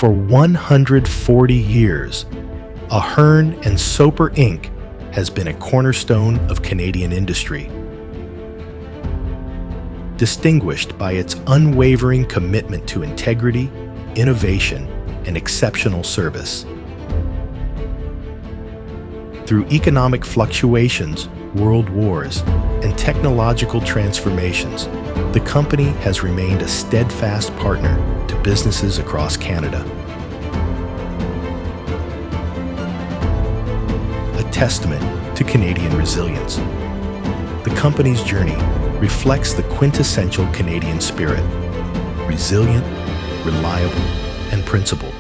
For 140 years, Ahearn Soper Inc. has been a cornerstone of Canadian industry, distinguished by its unwavering commitment to integrity, innovation, and exceptional service. Through economic fluctuations, world wars, and technological transformations, the company has remained a steadfast partner to businesses across Canada. A testament to Canadian resilience. The company's journey reflects the quintessential Canadian spirit: resilient, reliable, and principled.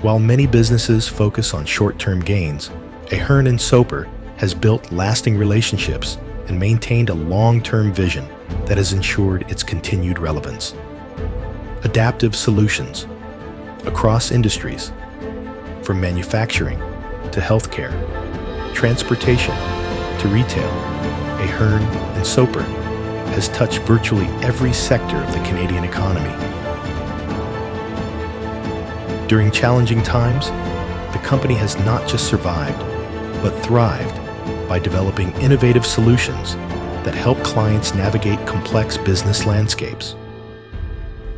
While many businesses focus on short-term gains, Ahearn Soper has built lasting relationships and maintained a long-term vision that has ensured its continued relevance. Adaptive solutions across industries, from manufacturing to healthcare, transportation to retail, Ahearn Soper has touched virtually every sector of the Canadian economy. During challenging times, the company has not just survived, but thrived by developing innovative solutions that help clients navigate complex business landscapes.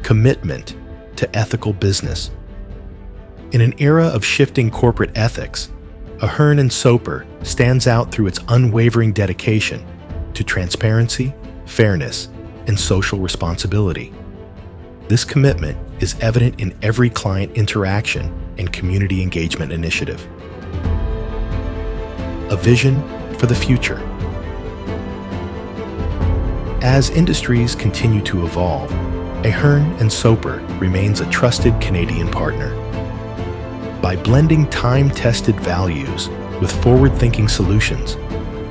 Commitment to ethical business. In an era of shifting corporate ethics, Ahearn Soper stands out through its unwavering dedication to transparency, fairness, and social responsibility. This commitment is evident in every client interaction and community engagement initiative. A vision for the future. As industries continue to evolve, Ahearn Soper remains a trusted Canadian partner. By blending time-tested values with forward-thinking solutions,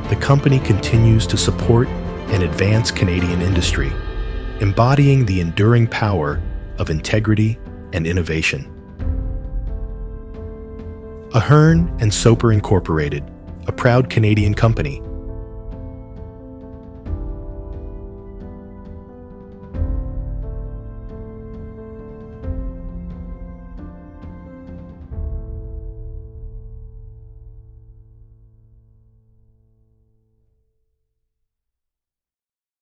the company continues to support and advance Canadian industry, embodying the enduring power of integrity and innovation. Ahearn Soper Incorporated, a proud Canadian company,